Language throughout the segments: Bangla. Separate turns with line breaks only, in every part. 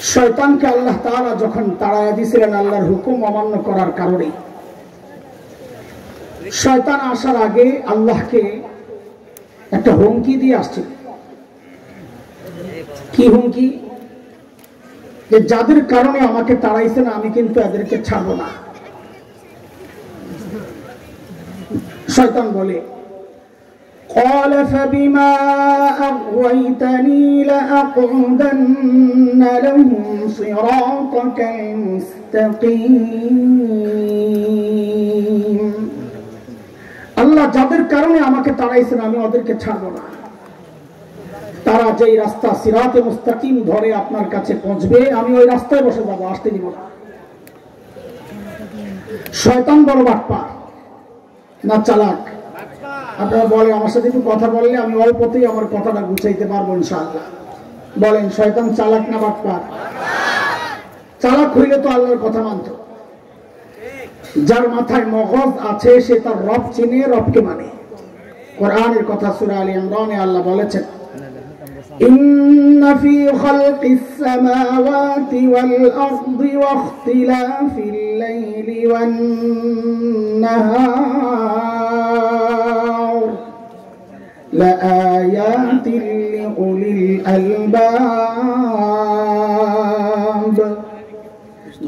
শয়তানকে আল্লাহ তাআলা যখন তাড়ায় দিয়েছিলেন আল্লাহর হুকুম অমান্য করার কারণে, শয়তান আসার আগে আল্লাহকে একটা হুমকি দিয়ে আসছে। কি হুমকি? যে যাদের কারণে আমাকে তাড়াইছে না, আমি কিন্তু এদেরকে ছাড়বো না। শয়তান বলে, قال فبما أغويتني لأقعدن لهم صراطك المستقيم। আল্লাহ যাদের কারণে আমাকে তাড়াইছেন আমি ওদেরকে ছাড়বো না। তারা যেই রাস্তা সিরাতে মুস্তাকিম ধরে আপনার কাছে পৌঁছবে, আমি ওই রাস্তায় বসে যাবো, আসতে দিব না। শয়তান বড় বাটপার না চালাক? আপনারা বলেন, আমার সাথে একটু কথা বললে আমি অল্পতেই আমার কথাটা গুছাইতে পারবো ইনশাআল্লাহ। বলেন, শয়তান চালাক না বাটপার? চালাক হইলে তো আল্লাহর কথা মানত। যার মাথায় মগজ আছে সে তার রব চিনে, রবকে মানে। কোরআনের কথা সূরা আলী ইমরানে আল্লাহ বলেছেন, ইন্না ফি খালকিস সামাওয়াতি ওয়াল আরদি ওয়া ইখতিলাফিল লাইলি ওয়ান নাহার লাআয়াতিন লিউলিল আলবাব।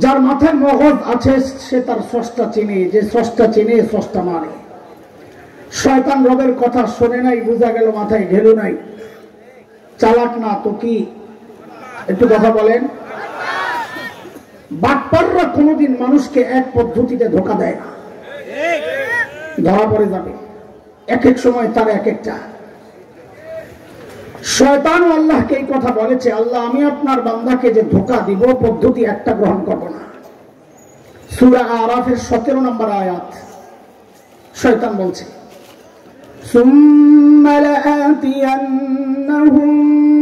যার মাথায় মগজ আছে সে তার স্রষ্টা চিনে, যে স্রষ্টা চিনে স্রষ্টা মানে। শয়তান রবের কথা শোনে নাই, বোঝা গেল মাথায় ঢেলু নাই, চালাক না তো কি? একটু কথা বলেন। বাটপাররা কোনোদিন মানুষকে এক পদ্ধতিতে ধোঁকা দেয় না, ধরা পড়ে যাবে। এক এক সময় তার এক একটা। শয়তান আল্লাহকে এই কথা বলেছে, আল্লাহ আমি আপনার বান্দাকে যে ধোঁকা দিব পদ্ধতি একটা গ্রহণ করব না। সূরা আরাফের 17 নম্বর আয়াত শয়তান বলছে, সুম্মা লাআতিয়ান্নাহুম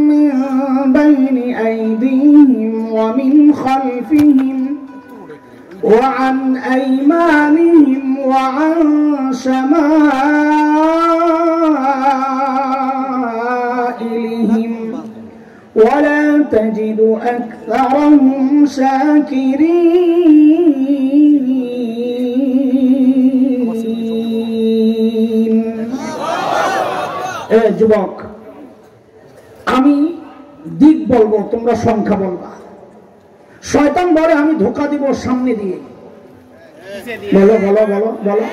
মিন বাইনি আইদিহিম ওয়া মিন খালফিহিম ওয়া আন আইমানিহিম ওয়া আন শামাইলিহিম ওয়া লা তাজিদু আকসারাহুম শাকিরিন। যুবক, আমি দিক বলবো, তোমরা সংখ্যা বলবা। শয়তান বলে আমি ধোঁকা দিব সামনে দিয়ে। বলো বলো বলো বলো,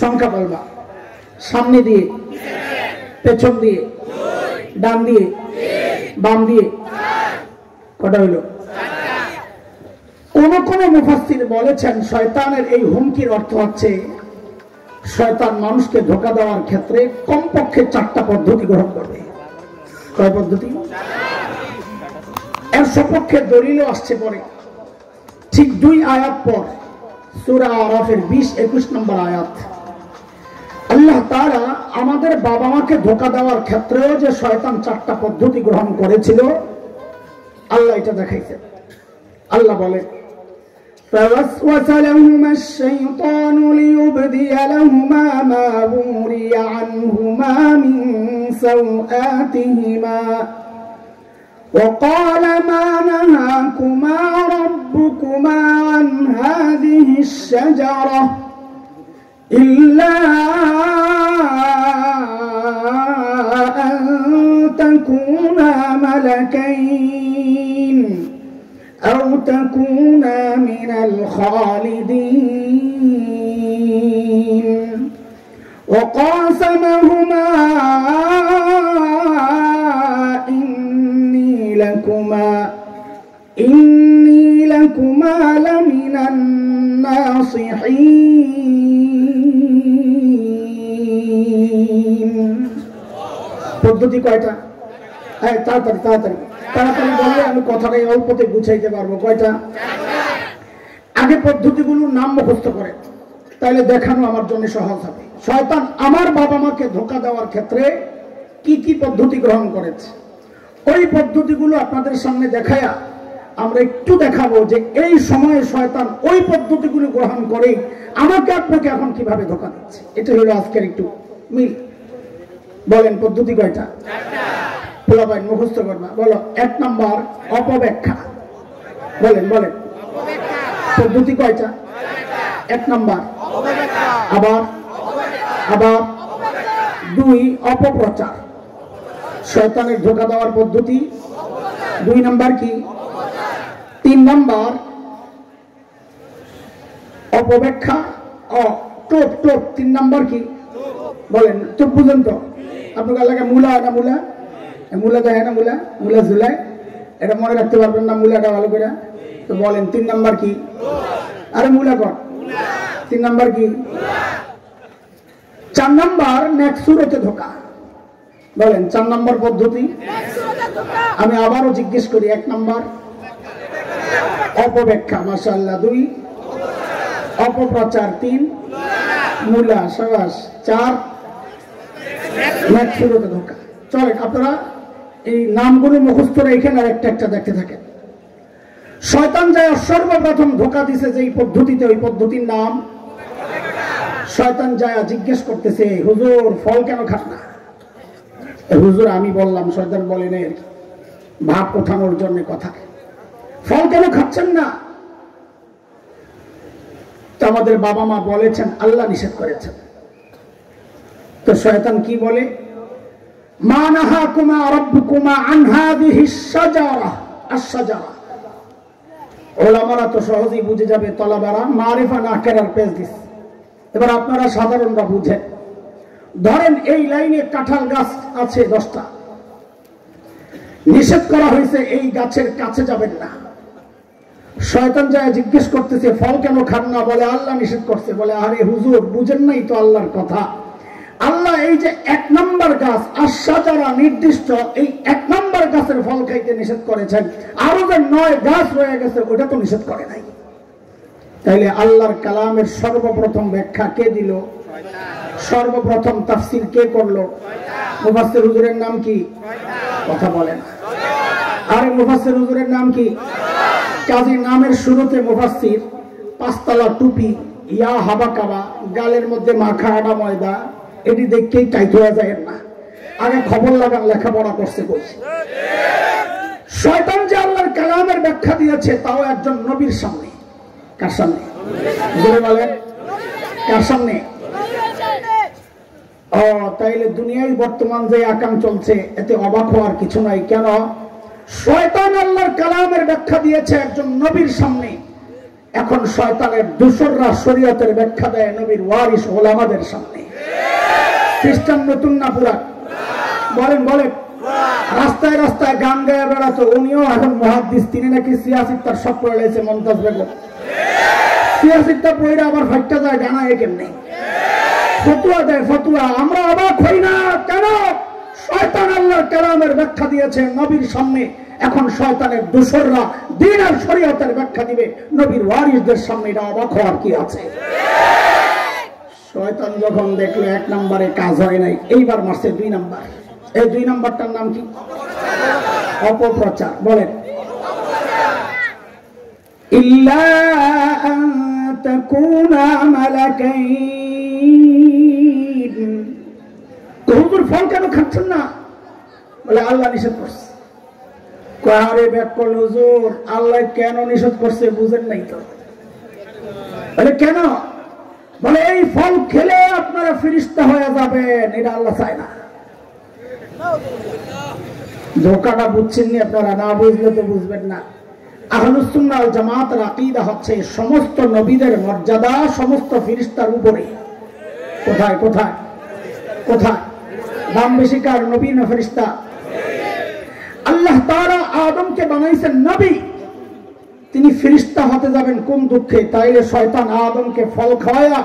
সংখ্যা বলবা। সামনে দিয়ে, পেছন দিয়ে, ডান দিয়ে, বাম দিয়ে। কটা হইল? কোন কোন মুফাসসির বলেছেন শয়তানের এই হুমকির অর্থ হচ্ছে শয়তান মানুষকে ধোঁকা দেওয়ার ক্ষেত্রে কমপক্ষে 4টা পদ্ধতি গ্রহণ করবে। কয় পদ্ধতি? এর সপক্ষে দলিলও আসছে পরে, ঠিক 2 আয়াত পর, সূরা আরাফের 20-21 নম্বর আয়াত। আল্লাহ তাআলা আমাদের বাবা মাকে ধোঁকা দেওয়ার ক্ষেত্রেও যে শয়তান 4টা পদ্ধতি গ্রহণ করেছিল আল্লাহ এটা দেখাইছেন। আল্লাহ বলে, فوسوس لهما الشيطان ليبدي لهما ما وري عنهما من سوآتهما وقال ما نهاكما ربكما عن هذه الشجرة إلا أن تكونا ملكين أو تكونا من الخالدين وقاسمهما إني لكما لمن الناصحين। পদ্ধতি কয়টা? হ্যাঁ, তাড়াতাড়ি তাড়াতাড়ি তাড়াতাড়ি বললে আমি কথাটাই অল্পতে গুছাইতে পারবো। কয়টা? আগে পদ্ধতিগুলোর নাম মুখস্থ করে, তাহলে দেখানো আমার জন্য সহজ হবে। শয়তান আমার বাবা মাকে ধোঁকা দেওয়ার ক্ষেত্রে কি কি পদ্ধতি গ্রহণ করেছে ওই পদ্ধতিগুলো আপনাদের সামনে দেখায়া আমরা একটু দেখাবো যে এই সময়ে শয়তান ওই পদ্ধতিগুলো গ্রহণ করে আমাকে আপনাকে এখন কিভাবে ধোঁকা দিচ্ছে। এটা হলো আজকের একটু মিল। বলেন পদ্ধতি কয়টা? পোলাপাই মুখস্থ করবা। বলো 1 নাম্বার অপব্যাখ্যা। বলেন বলেন পদ্ধতি কয়টা? 1 নাম্বার আবার আবার 2 অপপ্রচার, শয়তানের ধোঁকা দেওয়ার পদ্ধতি। 2 নাম্বার কি? 3 নাম্বার অপব্যাখ্যা টোপ টোপ। 3 নাম্বার কি? বলেন টোপ বুঝেন তো? আপনার এলাকায় মূলা না মূলা? মূলা দেয় না? মূলা মূলা ঝুলায়, এটা মনে রাখতে পারবেন না মূলাটা ভালো করে? তো বলেন 3 নাম্বার কি? আরে মূলা কর। 3 নাম্বার কি? 4 নাম্বার নেক্সুরতে ধোকা। বলেন 4 নাম্বার পদ্ধতি। আমি আবারও জিজ্ঞেস করি, 1 নাম্বার অপব্যাখ্যা, মাশাআল্লাহ। 2 অপপ্রচার, 3 মূলা, সাবাস। 4 নেক্সুরতে ধোকা। চলেন আপনারা এই নামগুলো মুখস্থ রেখে আর একটা একটা দেখতে থাকেন। শয়তান যায় সর্বপ্রথম ধোকা দিছে যে পদ্ধতিতে, ওই পদ্ধতির নাম শয়তান যায় জিজ্ঞেস করতেছে, হুজুর ফল কেন খান না? হুজুর আমি বললাম, শয়তান বলেন ভাব ওঠানোর জন্য কথা, ফল কেন খাচ্ছেন না? তো আমাদের বাবা মা বলেছেন আল্লাহ নিষেধ করেছেন। তো শয়তান কি বলে? মা নাহাকুমা রাব্বুকুমা আন হাযিহিশ শাজারা আশ-শাজারা। ওলামারা তো সহজেই বুঝে যাবে, তলাবারা মারিফা না কেরার পেজ দিস। এবার আপনারা সাধারণরা বুঝেন। ধরেন এই লাইনে কাঁঠাল গাছ আছে 10টা, নিষেধ করা হয়েছে এই গাছের কাছে যাবেন না। শয়তান যায় জিজ্ঞেস করতেছে ফল কেন খান না? বলে আল্লাহ নিষেধ করছে। বলে আরে হুজুর বুঝেন নাই তো আল্লাহর কথা। আল্লাহ এই যে 1 নাম্বার গাছ আশ-শাজারা নির্দিষ্ট, এই 1 নাম্বার গাছের ফল খাইতে নিষেধ করেছেন। আরো যে 9 গাছ রয়ে গেছে ওটা তো নিষেধ করে নাই। তাইলে আল্লাহর কালামের সর্বপ্রথম ব্যাখ্যা কে দিল? সর্বপ্রথম তাফসীর কে করলো? মুফাসসির হুজুরের নাম কি? কথা বলেন। আরে মুফাসসির হুজুরের নাম কি? কাজী নামের শুরুতে মুফাসসির, 5 তলা টুপি, ইয়া হাবাকাবা, গালের মধ্যে মাখা আটা ময়দা, এটি দেখেই টাইট হয়ে যায় না। আগে খবর লাগান লেখাপড়া করছে বলছে। শয়তান যে আল্লাহর কালামের ব্যাখ্যা দিয়েছে তাও একজন নবীর সামনে। কার সামনে? বলে বলেন কার সামনে? তাইলে দুনিয়ায় বর্তমান যে আকাম চলছে এতে অবাক হওয়ার কিছু নাই। কেন? শয়তান আল্লাহর কালামের ব্যাখ্যা দিয়েছে একজন নবীর সামনে। এখন শয়তানের দোসররা শরীয়তের ব্যাখ্যা দেয় নবীর ওয়ারিস ওলামাদের সামনে। খ্রিস্টান নতুন না পুরা? বলেন বলেন। রাস্তায় রাস্তায় গান গায়ে বেড়াতো, উনিও এখন মুহাদ্দিস। তিনি নাকি সিয়াসিত্তার সব পড়ে লেগেছে মমতাজ বেগম। সিয়াসিত্তা পড়ে আবার ফাইটটা যায় গানা কেমনি ফতুয়া দেয় ফতুয়া। আমরা অবাক হই না কেন? শয়তান আল্লাহর কালামের ব্যাখ্যা দিয়েছে নবীর সামনে। এখন শয়তানের দোসররা দ্বীন আর শরীয়তের ব্যাখ্যা দিবে নবীর ওয়ারিসদের সামনে। এটা অবাক হওয়ার কি আছে? শয়তান যখন দেখলো 1 নম্বরে কাজ হয় নাই, এইবার মারছে 2 নাম্বার। এই 2 নাম্বারটার নাম কি? অপপ্রচার। বলেন ইল্লা আন তাকুনা মালাকাইন। হুজুর ফল কেন খাচ্ছেন না? বলে আল্লাহ নিষেধ করছে। আরে ব্যাক করল হুজুর, আল্লাহ কেন নিষেধ করছে বুঝেন নাই তো? বলে কেন? বলে এই ফল খেলে আপনারা ফেরেশতা হয়ে যাবেন, এটা আল্লাহ চায় না। ধোকাটা বুঝছেন না আপনারা? না বুঝলে তো বুঝবেন না। আহলুস সুন্নাহ ওয়াল জামাতের আকীদা হচ্ছে সমস্ত নবীদের মর্যাদা সমস্ত ফেরেশতার উপরে। কোথায় কোথায় কোথায়? দাম বেশি কার, নবী না ফেরেশতা? আল্লাহ তাআলা আদমকে বানাইছেন নবী, তিনি ফেরেশতা হতে যাবেন কোন দুঃখে? তাইলে শয়তান আদমকে ফল খাওয়ায়া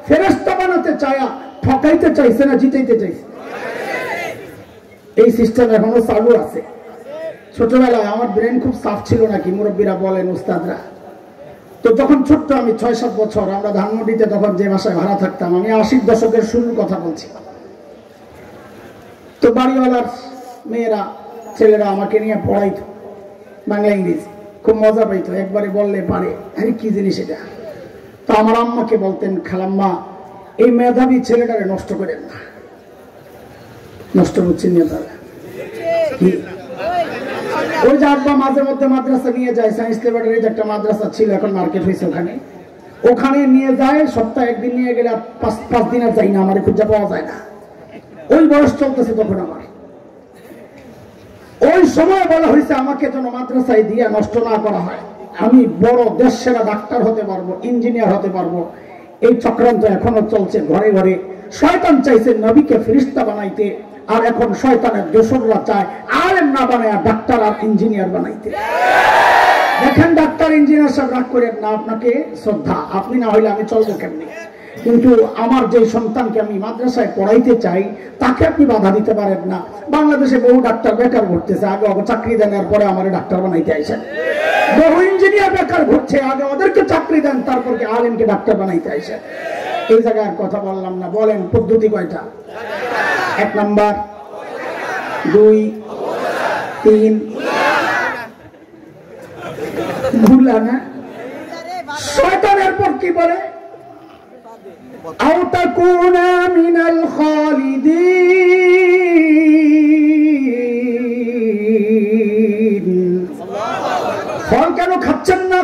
ফেরেশতা বানাতে চায়া ঠকাইতে চাইছে না জিতাইতে চাইছে? এই সিস্টেম এখনো চালু আছে। ছোটবেলায় আমার ব্রেন খুব সাফ ছিল নাকি, মুরব্বীরা বলেন, উস্তাদরা। তো যখন ছোট্ট আমি 6-7 বছর, আমরা ধানমন্ডিতে তখন যে বাসায় ভাড়া থাকতাম, আমি 80 দশকের শুরুর কথা বলছি। তো বাড়িওয়ালার মেয়েরা ছেলেরা আমাকে নিয়ে পড়াইতো বাংলা ইংরেজি, খুব মজা পাইতো। একবারে বললে পারে, আরে কি জিনিস এটা? তো আমার আম্মাকে বলতেন, খালাম্মা এই মেধাবী ছেলেটারে নষ্ট করেন না। নষ্ট হচ্ছেন না তারা? ওই যে আব্বা মাঝে মধ্যে মাদ্রাসা নিয়ে যায়, সায়েন্স ল্যাবরেটরি একটা মাদ্রাসা ছিল, এখন মার্কেট হয়েছে, ওখানে নিয়ে যায়। সপ্তাহে একদিন নিয়ে গেলে পাঁচ দিন আর যাই না, আমার খুঁজে পাওয়া যায় না। ওই বয়স চলতেছে তখন আমার। ওই সময় বলা হয়েছে আমাকে যেন মাদ্রাসায় দিয়ে নষ্ট না করা হয়, আমি বড় দেশ সেরা ডাক্তার হতে পারবো, ইঞ্জিনিয়ার হতে পারবো। এই চক্রান্ত এখনো চলছে ঘরে ঘরে। শয়তান চাইছে নবীকে ফেরেশতা বানাইতে, আর এখন শয়তানের দোসররা চায় আলেম না বানায় ডাক্তার আর ইঞ্জিনিয়ার বানাইতে। দেখেন ডাক্তার ইঞ্জিনিয়ার সব রাগ করেন না, আপনাকে শ্রদ্ধা, আপনি না হইলে আমি চলবো কেমনি। কিন্তু আমার যে সন্তানকে আমি মাদ্রাসায় পড়াইতে চাই তাকে আপনি বাধা দিতে পারেন না। বাংলাদেশে বহু ডাক্তার বেকার ঘুরতেছে, আগে চাকরি দেন, এরপরে আমার ডাক্তার বানাইতে আইসেন। বহু ইঞ্জিনিয়ার বেকার ঘুরছে, আগে ওদেরকে চাকরি দেন, তারপর কি আলেমকে ডাক্তার বানাইতে আইসেন। এই জায়গায় কথা বললাম না। বলেন পদ্ধতি কয়টা? 1 নাম্বার, 2, 3 ভুলা না। শয়তানের পর কি বলে? আও তাকুনা মিনাল খালিদিন। ফল কেন খাচ্ছেন না?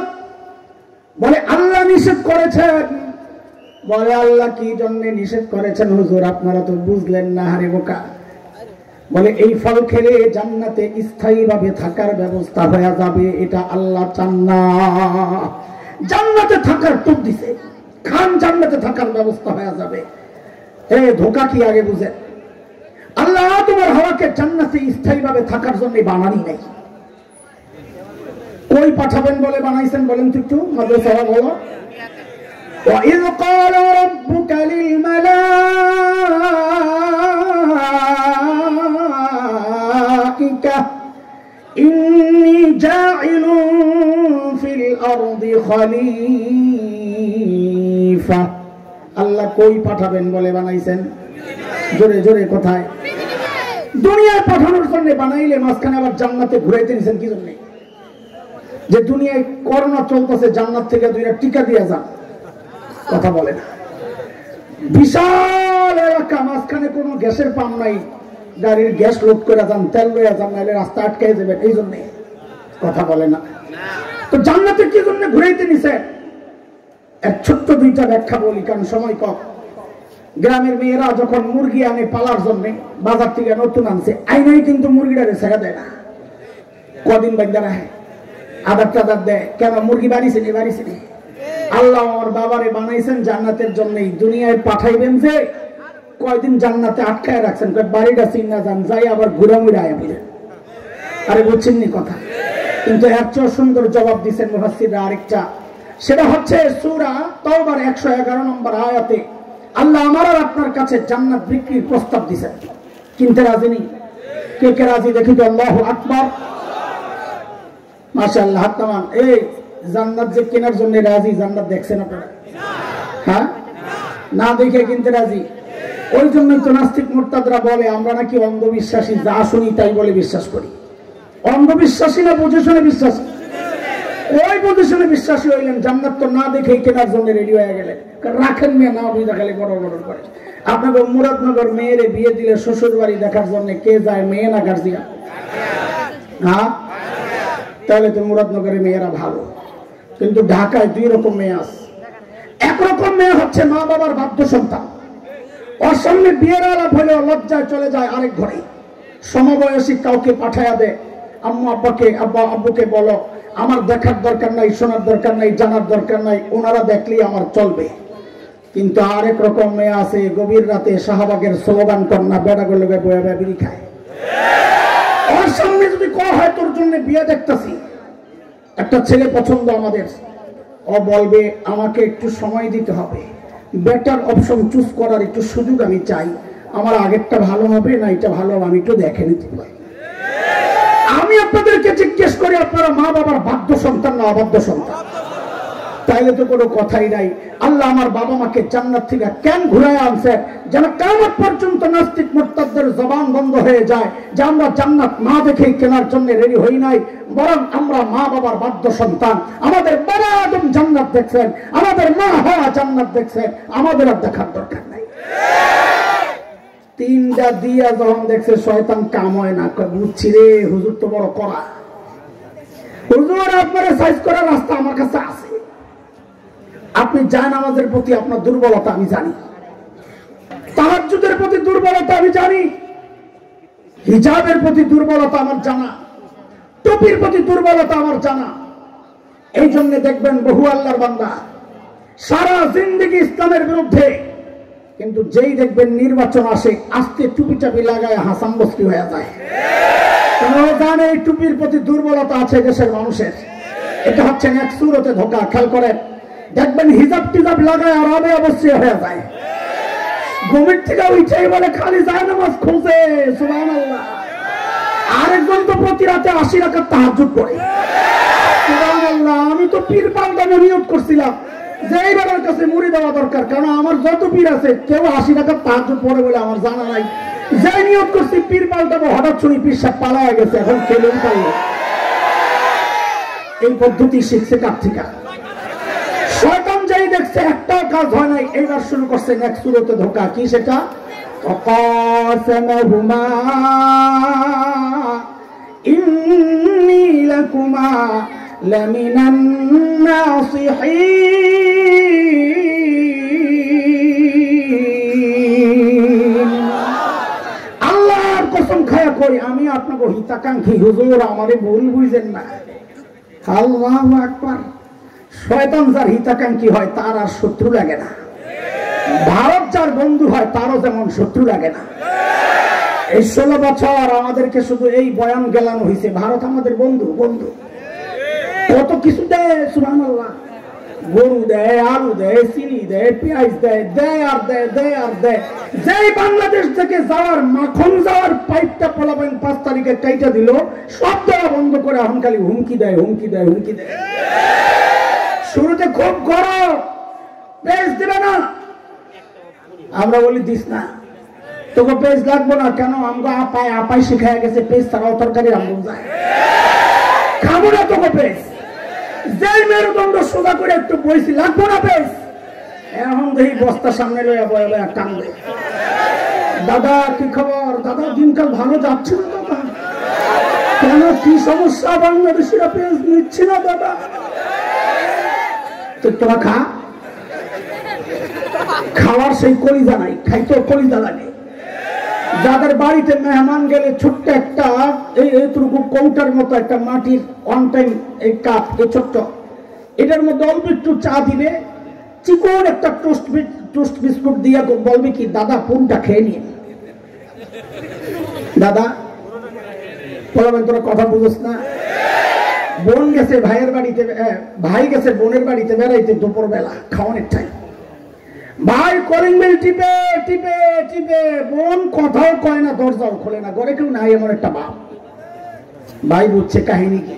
বলে আল্লাহ নিষেধ করেছেন। বলে আল্লাহ কি জন্য নিষেধ করেছেন হুজুর, আপনারা তো বুঝলেন না। হারে বোকা। বলে এই ফল খেলে জান্নাতে স্থায়ীভাবে থাকার ব্যবস্থা হয়ে যাবে, এটা আল্লাহ চান না। জান্নাতে থাকার টুক দিছে, খান জান্নাতে থাকার ব্যবস্থা হয়ে যাবে। এ ধোকা কি আগে বুঝে? আল্লাহ তোমার হাওয়াকে জান্নাতে স্থায়ীভাবে থাকার জন্য বানানি নাই। কই পাঠাবেন বলে বানাইছেন বলেন তো একটু, মাদ্রাসা বলো। وَإِذْ قَالَ رَبُّكَ لِلْمَلَائِكَةِ إِنِّي جَاعِلٌ فِي الْأَرْضِ خَلِيفَةً। আল্লাহ কই পাঠাবেন বলে বানাইছেন? জোরে জোরে কোথায়? দুনিয়ায় পাঠানোর জন্য বানাইলে মাঝখানে আবার জান্নাতে ঘুরাইতে নিছেন কি জন্য? যে দুনিয়ায় করোনা চলতেছে, জান্নাত থেকে 2টা টিকা দিয়ে যান। কথা বলে না। বিশাল এলাকা, মাঝখানে কোনো গ্যাসের পাম্প নাই, গাড়ির গ্যাস লোড করে যান, তেল লইয়া যান, নাহলে রাস্তা আটকে যাবেন। এই জন্য কথা বলে না। তো জান্নাতে কি জন্য ঘুরাইতে নিছে? এক ছোট্ট 2টা ব্যাখ্যা বলি, কারণ সময় কম। গ্রামের মেয়েরা যখন মুরগি আনে পালার জন্য, বাজার থেকে নতুন আনছে, আইনাই কিন্তু মুরগিটা ছেড়ে দেয় না, কদিন বাইন্দা রাখে, আদার টাদার দেয়। কেন? মুরগি বাড়িছে নি, বাড়িছে নি। আল্লাহ আমার বাবারে বানাইছেন জান্নাতের জন্যই, দুনিয়ায় পাঠাইবেন যে কয়দিন জান্নাতে আটকায় রাখছেন, বাড়িটা চিন্না যান, যাই আবার ঘুরে মুড়ে আয়া বলেন। আরে বুঝছেন নি কথা? কিন্তু এর চেয়ে সুন্দর জবাব দিচ্ছেন মুফাসসিররা আরেকটা, সেটা হচ্ছে সূরা তাওবার 111 নম্বর আয়াতে আল্লাহ আমার আর আপনার কাছে জান্নাত বিক্রির প্রস্তাব দিয়েছেন। কিনতে রাজি নেই? কে কে রাজি দেখি তো? আল্লাহু আকবার, মাশাআল্লাহ। হাত নামান। এই জান্নাত যে কেনার জন্য রাজি, জান্নাত দেখছেন আপনারা? হ্যাঁ, না দেখে কিনতে রাজি। ওই জন্যই তো নাস্তিক মুরতাদরা বলে আমরা নাকি অন্ধবিশ্বাসী, যা শুনি তাই বলে বিশ্বাস করি। অন্ধবিশ্বাসী না বুঝে শুনে বিশ্বাস? ওই বুঝে শুনে বিশ্বাসী হইলেন, জান্নাত তো না দেখেই কেনার জন্য রেডি হয়ে গেলেন। রাখেন মেয়ে না বুঝা খালি বড় বড় করে। আপনাকে মুরাদনগর মেয়েরে বিয়ে দিলে শ্বশুর বাড়ি দেখার জন্য কে যায়, মেয়ে না গার্জিয়ান? হ্যাঁ, তাহলে তো মুরাদনগরের মেয়েরা ভালো। কিন্তু ঢাকায় 2 রকম মেয়ে আছে। একরকম মেয়ে হচ্ছে মা বাবার বাধ্য সন্তান, ওর সামনে বিয়ের আলাপ হলে লজ্জায় চলে যায় আরেক ঘরে, সমবয়সী কাউকে পাঠায়া দেয়, আম্মু আব্বাকে, আব্বা আব্বুকে বলো আমার দেখার দরকার নাই, শোনার দরকার নাই, জানার দরকার নাই, ওনারা দেখলেই আমার চলবে। কিন্তু আরেক রকম মেয়ে আছে, গভীর রাতে শাহবাগের স্লোগান কন্যা বেড়াগুলো বয়ে বিড়ি খায়। ওর সামনে যদি কল হয় তোর জন্য বিয়ে দেখতেছি, একটা ছেলে পছন্দ আমাদের, ও বলবে আমাকে একটু সময় দিতে হবে, বেটার অপশন চুজ করার একটু সুযোগ আমি চাই, আমার আগেরটা ভালো হবে না এটা ভালো হবে, আমি একটু দেখে নিতে পারি। আমি আপনাদেরকে জিজ্ঞেস করি, আপনারা মা বাবার বাধ্য সন্তান না অবাধ্য সন্তান? তাইলে তো কোনো কথাই নাই। আল্লাহ আমার বাবা মাকে জান্নাত থেকে কেন ঘুরায় আনছে? যেন কিয়ামত পর্যন্ত নাস্তিক মুরতাদদের জবান বন্ধ হয়ে যায় যে আমরা জান্নাত না দেখেই কেনার জন্য রেডি হই নাই, বরং আমরা মা বাবার বাধ্য সন্তান। আমাদের বাবা আদম জান্নাত দেখছেন, আমাদের মা হাওয়া জান্নাত দেখছেন, আমাদের আর দেখার দরকার নাই। তিনটা দিয়া যখন দেখছে শয়তান কাম হয় না, বুঝছি রে হুজুর তো বড় করা। হুজুর আপনার সাইজ করার রাস্তা আমার কাছে আছে। আপনি জানামাজের প্রতি আপনার দুর্বলতা আমি জানি, তাহাজ্জুদের প্রতি দুর্বলতা আমি জানি, হিজাবের প্রতি দুর্বলতা আমার জানা, টুপির প্রতি দুর্বলতা আমার জানা। এই জন্য দেখবেন বহু আল্লাহর বান্দা সারা জিন্দেগি ইসলামের বিরুদ্ধে, কিন্তু যেই দেখবেন নির্বাচন আসে আস্তে টুপি টাপি লাগায় হাসান বস্তি হয়ে যায়। জানে এই টুপির প্রতি দুর্বলতা আছে দেশের মানুষের। এটা হচ্ছে এক সুরতে ধোকা। খেয়াল করে দেখবেন হিজাব টিজাব লাগায় আর আবে অবশ্যই হয়ে যায়। ঘুমের থেকে উঠেই বলে খালি যায় নামাজ খোঁজে, সুবহানাল্লাহ। আরেকজন তো প্রতি রাতে 80 রাকাত তাহাজ্জুদ পড়ে, সুবহানাল্লাহ। আমি তো পীর পাল্টানো নিয়ত করছিলাম যে এইবারের কাছে মুড়ি দেওয়া দরকার, কারণ আমার যত পীর আছে কেউ 80 রাকাত তাহাজ্জুদ পড়ে বলে আমার জানা নাই। যাই নিয়ত করছি পীর পাল্টাবো, হঠাৎ শুনি পীর সাহেব পালায়া গেছে, এখন খেলেও পারলো। এই পদ্ধতি শিখছে কার থেকে? শয়তান যাই দেখছে একটা কাজ হয় নাই, এইবার শুরু করছে এক সুরতে ধোকা। কি সেটা? অকাসমাহুমা ইন্নী লাকুমা লামিনান নাসিহিন। আল্লাহর কসম খায়া কই আমি আপনাকে হিতাকাঙ্ক্ষী, হুজুর আমারে ভুল বুঝেন না। আল্লাহু আকবার। শয়তান যার হিতাকাঙ্ক্ষী হয় তার আর শত্রু লাগে না। ভারত যার বন্ধু হয় তারও যেমন শত্রু লাগে না। এই 16 বছর আমাদেরকে শুধু এই বয়ান গেলানো হয়েছে, ভারত আমাদের বন্ধু। বন্ধু কত কিছু দেয়, সুবহানাল্লাহ। গরু দেয়, আলু দেয়, চিনি দেয়, পেঁয়াজ দেয়, দেয় আর দেয়, দেয় আর দেয়। যেই বাংলাদেশ থেকে যাওয়ার মাখন যাওয়ার পাইপটা পোলাবেন 5 তারিখে কাইটা দিল, সব দেওয়া বন্ধ করে এখন খালি হুমকি দেয়, হুমকি দেয়, হুমকি দেয়। শুরুতে খুব গরম, পেঁয়াজ দিবে না, আমরা বলি দিস না, তোকে পেঁয়াজ লাগবো না। কেন? আমরা আপাই শিখায় গেছে পেঁয়াজ ছাড়াও তরকারি রান্না যায়, খাবো না তোকে পেঁয়াজ। যেই মেরুদণ্ড সোজা করে একটু বইছি, লাগবো না পেঁয়াজ। এখন দেখি বস্তা সামনে লইয়া বয়া বয়া কান্দে। দাদা কি খবর? দাদা দিনকাল ভালো যাচ্ছে না দাদা। কেন, কি সমস্যা? বাংলাদেশিরা পেঁয়াজ নিচ্ছে না দাদা। তোরা খা, খাওয়ার সেই কলিজা নাই, খাইতেও কলিজা লাগে। যাদের বাড়িতে মেহমান গেলে ছোট্ট একটা এইটুকু কৌটার মতো একটা মাটির ওয়ান টাইম এই কাপ, এই ছোট্ট, এটার মধ্যে অল্প একটু চা দিবে, চিকন একটা টোস্ট বিস্কুট দিয়ে বলবে কি দাদা পুনটা খেয়ে নিয়ে। দাদা বলবেন তোরা কথা বুঝোস না। বোন গেছে ভাইয়ের বাড়িতে, ভাই গেছে বোনের বাড়িতে বেড়াইতে দুপুর বেলা খাওয়ানোর টাইম, ভাই কলিং বেল টিপে টিপে টিপে, বোন কথাও কয় না, দরজাও খোলে না, ঘরে কেউ নাই এমন একটা বাপ। ভাই বুঝছে কাহিনী কি,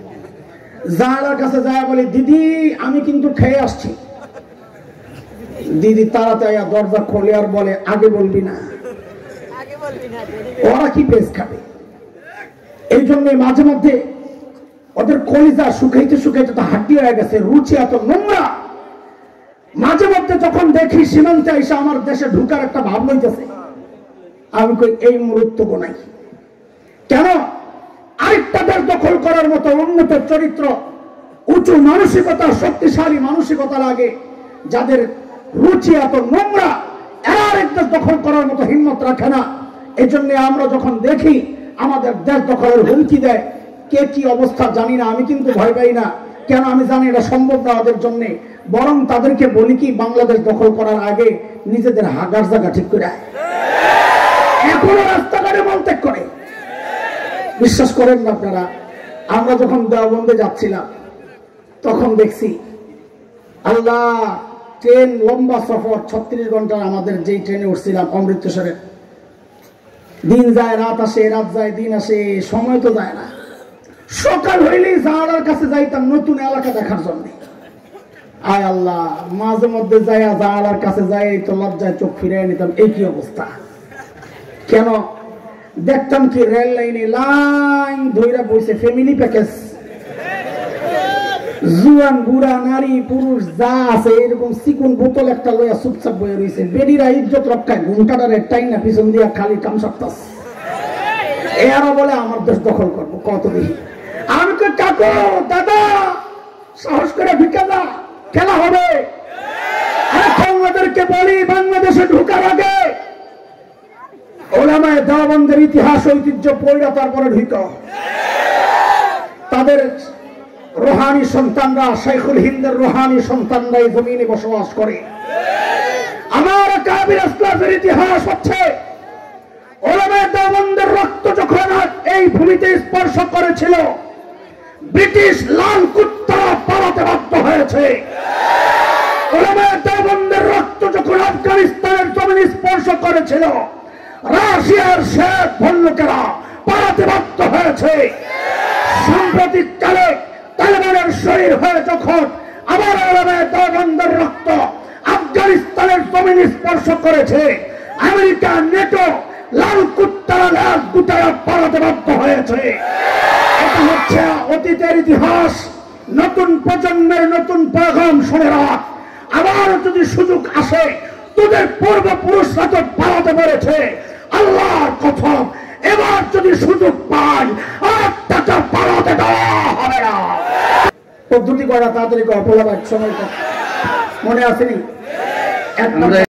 জানালার কাছে যায় বলে দিদি আমি কিন্তু খেয়ে আসছি। দিদি তাড়াতাড়ি দরজা খোলে আর বলে আগে বলবি না, ওরা কি পেস খাবে। এই জন্য মাঝে মধ্যে ওদের কলিজা শুকাইতে শুকাইতে তো হাড্ডি হয়ে গেছে, রুচি এত নোংরা। মাঝে মধ্যে যখন দেখি সীমান্তে এসে আমার দেশে ঢুকার একটা ভাব লইতেছে, আমি কই এই মুহূর্ত নাই। কেন? আরেকটা দেশ দখল করার মতো উন্নত চরিত্র, উঁচু মানসিকতা, শক্তিশালী মানসিকতা লাগে। যাদের রুচি এত নোংরা, এরা আরেক দেশ দখল করার মতো হিম্মত রাখে না। এই জন্য আমরা যখন দেখি আমাদের দেশ দখলের হুমকি দেয়, কে কি অবস্থা জানি না, আমি কিন্তু ভয় পাই না। কেন? আমি জানি এটা সম্ভব না ওদের জন্য। বরং তাদেরকে বলি কি বাংলাদেশ দখল করার আগে নিজেদের হাগার জায়গা ঠিক করে এখনো রাস্তাঘাটে মলত্যাগ করে। বিশ্বাস করেন না আপনারা, আমরা যখন দেওবন্দে যাচ্ছিলাম তখন দেখছি আল্লাহ, ট্রেন লম্বা সফর 36 ঘন্টার, আমাদের যেই ট্রেনে উঠছিলাম অমৃতসরে, দিন যায় রাত আসে, রাত যায় দিন আসে, সময় তো যায় না। সকাল হইলেই জানালার কাছে যাইতাম নতুন এলাকা দেখার জন্য। আয় আল্লাহ, মাঝে মধ্যে যাইয়া জানালার কাছে যাই তো লজ্জায় চোখ ফিরে নিতাম, এই কি অবস্থা। কেন? দেখতাম কি রেল লাইনে লাইন ধইরা বইছে ফ্যামিলি প্যাকেজ, জুয়ান বুড়া নারী পুরুষ যা আছে এরকম চিকুন বোতল একটা লইয়া চুপচাপ বয়ে রয়েছে। বেডিরা ইজ্জত রক্ষায় ঘুমটাটারে টাইনা পিছন দিয়া খালি কাম সারতাস। এরা বলে আমার দেশ দখল করবো কত বেশি। আমি তো কাকু দাদা সাহস করে ভিক্ষা দা, খেলা হবে। আমাদেরকে বলি বাংলাদেশে ঢোকার আগে ওলামায়ে দেওবন্দের ইতিহাস ঐতিহ্য পড়া তারপরে ঢুকা। তাদের রোহানি সন্তানরা, শাইখুল হিন্দের রোহানি সন্তানরা এই জমিনে বসবাস করে। আমার কাবির আসলাফের ইতিহাস হচ্ছে ওলামায়ে দেওবন্দের রক্ত যখন এই ভূমিতে স্পর্শ করেছিল ব্রিটিশ লাল কুত্তা পালাতে বাধ্য হয়েছে। ওলামায়ে দেওবন্দের রক্ত যখন আফগানিস্তানের জমিনে স্পর্শ করেছিল রাশিয়ার শেখ ভল্লুকেরা পালাতে বাধ্য হয়েছে। সাম্প্রতিক কালে তালেবানের শরীর হয়ে যখন আবার ওলামায়ে দেওবন্দের রক্ত আফগানিস্তানের জমিনে স্পর্শ করেছে আমেরিকা নেটো লাল কুত্তারা লাল গুটারা পালাতে বাধ্য হয়েছে। এটা হচ্ছে অতীতের ইতিহাস। নতুন প্রজন্মের নতুন পেগাম শুনে রাখ। আবার যদি সুযোগ আসে, তোদের পূর্বপুরুষরা তো পালাতে পেরেছে, আল্লাহর কসম এবার যদি সুযোগ পাই আর টাকা পালাতে দেওয়া হবে না। পদ্ধতি করা তাড়াতাড়ি করা, সময়টা মনে আসেনি?